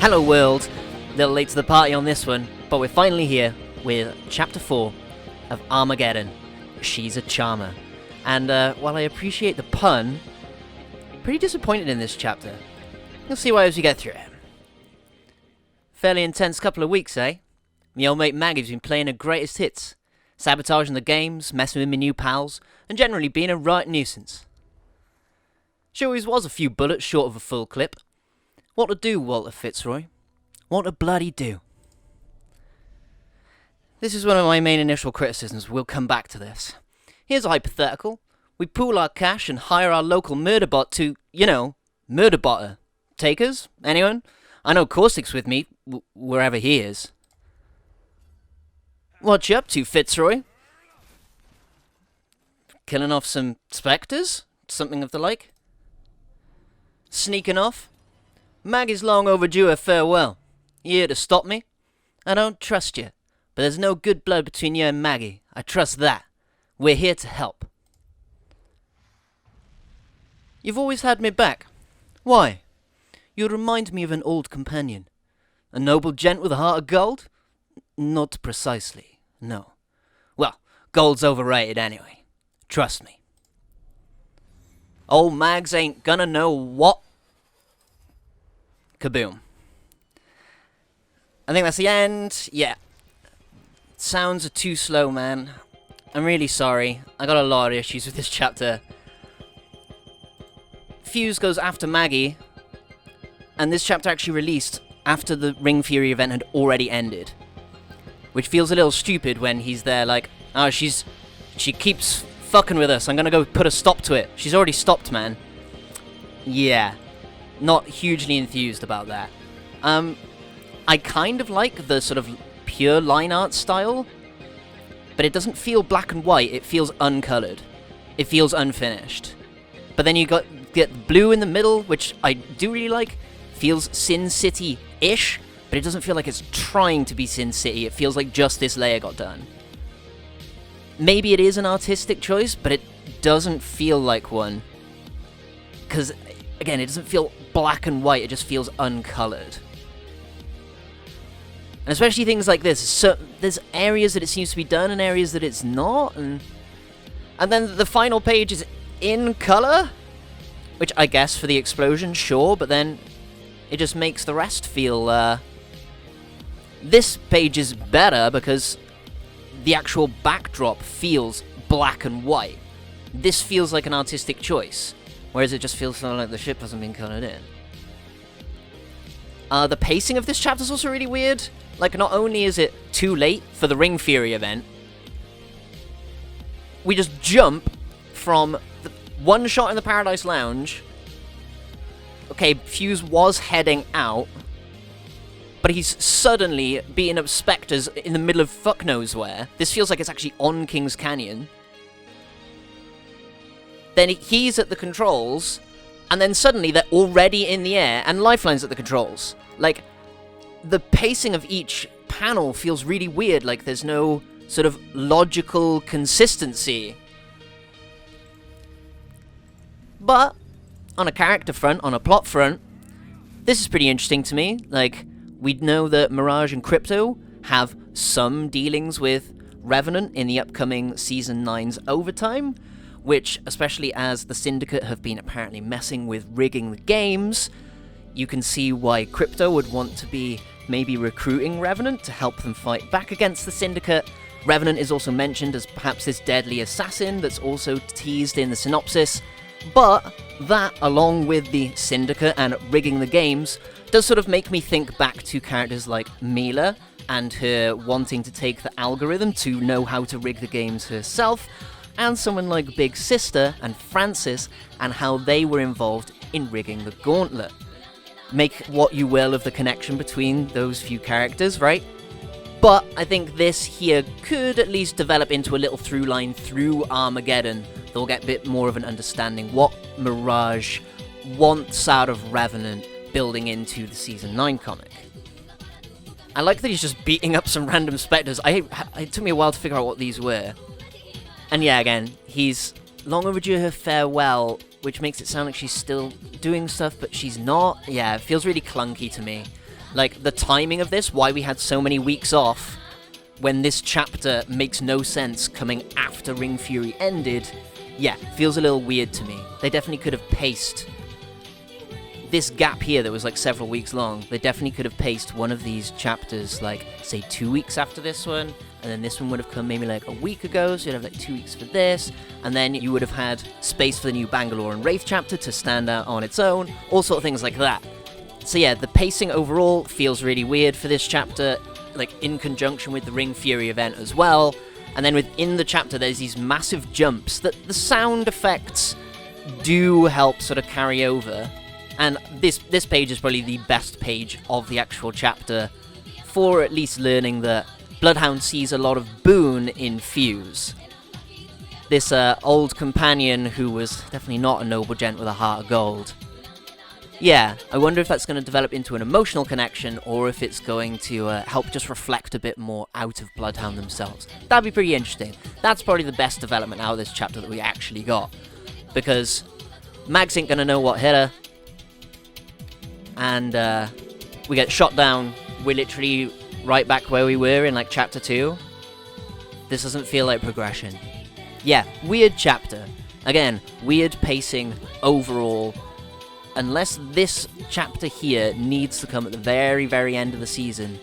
Hello world, a little late to the party on this one, but we're finally here with Chapter 4 of Armageddon, She's a Charmer. And while I appreciate the pun, pretty disappointed in this chapter. You'll see why as we get through it. Fairly intense couple of weeks, eh? My old mate Maggie's been playing her greatest hits, sabotaging the games, messing with my new pals, and generally being a right nuisance. She always was a few bullets short of a full clip. What to do, Walter Fitzroy? What to bloody do? This is one of my main initial criticisms. We'll come back to this. Here's a hypothetical. We pool our cash and hire our local Murderbot to, Murderbot her. Takers? Anyone? I know Caustic's with me, wherever he is. What you up to, Fitzroy? Killing off some spectres? Something of the like? Sneaking off? Maggie's long overdue a farewell. You here to stop me? I don't trust you, but there's no good blood between you and Maggie. I trust that. We're here to help. You've always had me back. Why? You remind me of an old companion. A noble gent with a heart of gold? Not precisely, no. Well, gold's overrated anyway. Trust me. Old Mags ain't gonna know what. Kaboom. I think that's the end. Yeah. Sounds are too slow, man. I'm really sorry. I got a lot of issues with this chapter. Fuse goes after Maggie, and this chapter actually released after the Ring Fury event had already ended. Which feels a little stupid when he's there like, oh, she keeps fucking with us. I'm gonna go put a stop to it. She's already stopped, man. Yeah. Not hugely enthused about that. I kind of like the sort of pure line art style, but it doesn't feel black and white. It feels uncolored. It feels unfinished. But then you get blue in the middle, which I do really like. Feels Sin City-ish, but it doesn't feel like it's trying to be Sin City. It feels like just this layer got done. Maybe it is an artistic choice, but it doesn't feel like one. Because, again, it doesn't feel black and white. It just feels uncolored. And especially things like this. So there's areas that it seems to be done and areas that it's not. And then the final page is in color, which I guess for the explosion, sure, but then it just makes the rest feel, This page is better because the actual backdrop feels black and white. This feels like an artistic choice, whereas it just feels like the ship hasn't been colored in. The pacing of this chapter is also really weird. Like, not only is it too late for the Ring Fury event, we just jump from the one shot in the Paradise Lounge. Okay, Fuse was heading out, but he's suddenly beating up spectres in the middle of fuck knows where. This feels like it's actually on King's Canyon. Then he's at the controls, and then suddenly they're already in the air, and Lifeline's at the controls. Like, the pacing of each panel feels really weird, like there's no sort of logical consistency. But, on a character front, on a plot front, this is pretty interesting to me. Like, we know that Mirage and Crypto have some dealings with Revenant in the upcoming Season 9's overtime, which, especially as the Syndicate have been apparently messing with rigging the games, you can see why Crypto would want to be maybe recruiting Revenant to help them fight back against the Syndicate. Revenant is also mentioned as perhaps this deadly assassin that's also teased in the synopsis, but that, along with the Syndicate and rigging the games, does sort of make me think back to characters like Mila and her wanting to take the algorithm to know how to rig the games herself, and someone like Big Sister and Francis and how they were involved in rigging the gauntlet. Make what you will of the connection between those few characters, right? But I think this here could at least develop into a little through line through Armageddon. They'll get a bit more of an understanding what Mirage wants out of Revenant building into the Season 9 comic. I like that he's just beating up some random spectres. It took me a while to figure out what these were. And yeah, again, he's long overdue her farewell, which makes it sound like she's still doing stuff, but she's not. Yeah, it feels really clunky to me. Like, the timing of this, why we had so many weeks off, when this chapter makes no sense coming after Ring Fury ended, yeah, feels a little weird to me. They definitely could have paced this gap here that was like several weeks long. They definitely could have paced one of these chapters like, say, 2 weeks after this one, and then this one would have come maybe like a week ago, so you'd have like 2 weeks for this, and then you would have had space for the new Bangalore and Wraith chapter to stand out on its own, all sort of things like that. So yeah, the pacing overall feels really weird for this chapter, like in conjunction with the Ring Fury event as well. And then within the chapter, there's these massive jumps that the sound effects do help sort of carry over. And this page is probably the best page of the actual chapter for at least learning that Bloodhound sees a lot of Boone in Fuse. This old companion who was definitely not a noble gent with a heart of gold. Yeah, I wonder if that's going to develop into an emotional connection, or if it's going to help just reflect a bit more out of Bloodhound themselves. That'd be pretty interesting. That's probably the best development out of this chapter that we actually got. Because Mags ain't going to know what hit her. And we get shot down. We're literally right back where we were in like chapter 2. This doesn't feel like progression. Yeah, weird chapter. Again, weird pacing overall. Unless this chapter here needs to come at the very, very end of the season,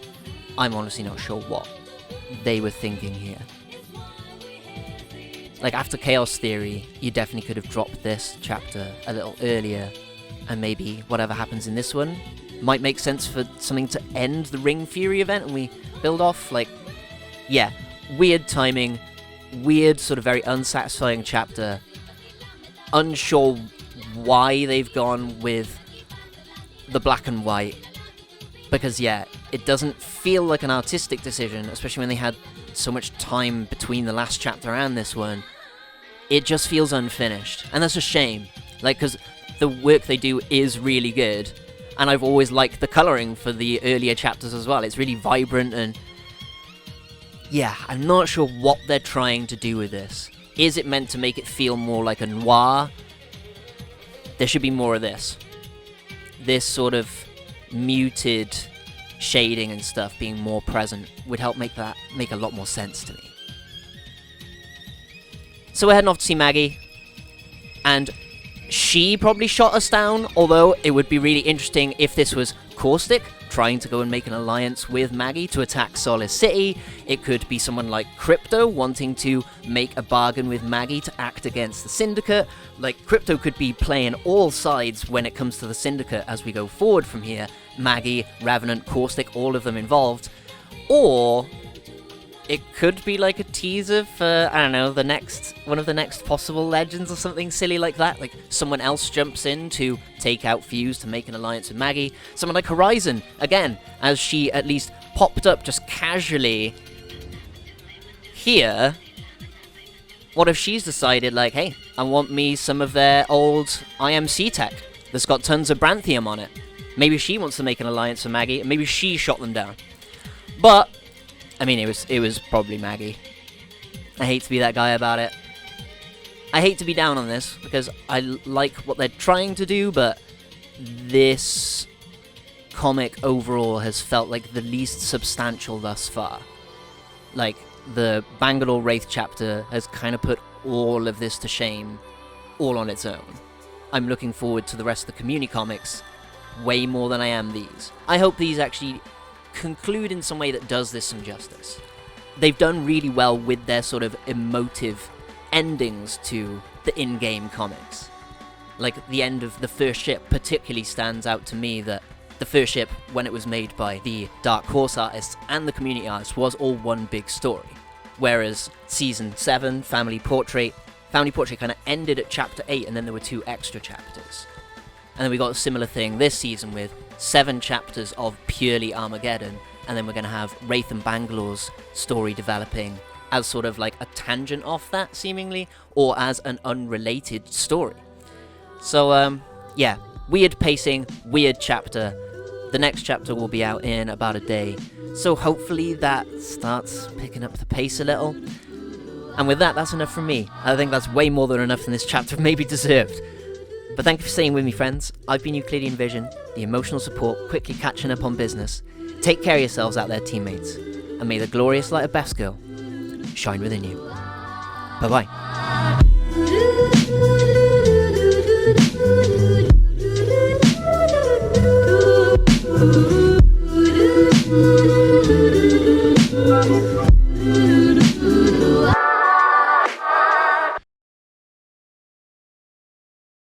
I'm honestly not sure what they were thinking here. Like, after Chaos Theory, you definitely could have dropped this chapter a little earlier, and maybe whatever happens in this one might make sense for something to end the Ring Fury event, and we build off, like, yeah, weird timing, weird, sort of very unsatisfying chapter, unsure why they've gone with the black and white, because yeah, it doesn't feel like an artistic decision, especially when they had so much time between the last chapter and this one. It just feels unfinished, and that's a shame, like, because the work they do is really good, and I've always liked the colouring for the earlier chapters as well. It's really vibrant, and yeah, I'm not sure what they're trying to do with this. Is it meant to make it feel more like a noir? There should be more of this. This sort of muted shading and stuff being more present would help make that make a lot more sense to me. So we're heading off to see Maggie, and she probably shot us down, although it would be really interesting if this was Caustic trying to go and make an alliance with Maggie to attack Solace City. It could be someone like Crypto wanting to make a bargain with Maggie to act against the Syndicate. Like, Crypto could be playing all sides when it comes to the Syndicate as we go forward from here. Maggie, Revenant, Caustic, all of them involved. Or it could be like a teaser for, I don't know, one of the next possible legends or something silly like that. Like, someone else jumps in to take out Fuse to make an alliance with Maggie. Someone like Horizon, again, as she at least popped up just casually here. What if she's decided, like, hey, I want me some of their old IMC tech that's got tons of Branthium on it. Maybe she wants to make an alliance with Maggie, and maybe she shot them down. But I mean, it was probably Maggie. I hate to be that guy about it. I hate to be down on this, because I like what they're trying to do, but this comic overall has felt like the least substantial thus far. Like, the Bangalore Wraith chapter has kind of put all of this to shame, all on its own. I'm looking forward to the rest of the community comics way more than I am these. I hope these actually conclude in some way that does this some justice. They've done really well with their sort of emotive endings to the in-game comics. Like, the end of the first ship particularly stands out to me, that the first ship, when it was made by the Dark Horse artists and the community artists, was all one big story. Whereas Season 7, Family Portrait kind of ended at Chapter 8, and then there were 2 extra chapters. And then we got a similar thing this season with 7 chapters of purely Armageddon, and then we're going to have Wraith and Bangalore's story developing as sort of like a tangent off that, seemingly, or as an unrelated story. So, yeah, weird pacing, weird chapter. The next chapter will be out in about a day, so hopefully that starts picking up the pace a little. And with that, that's enough from me. I think that's way more than enough in this chapter maybe deserved. But thank you for staying with me, friends. I've been Euclidean Vision, the emotional support quickly catching up on business. Take care of yourselves out there, teammates, and may the glorious light of Best Girl shine within you. Bye-bye.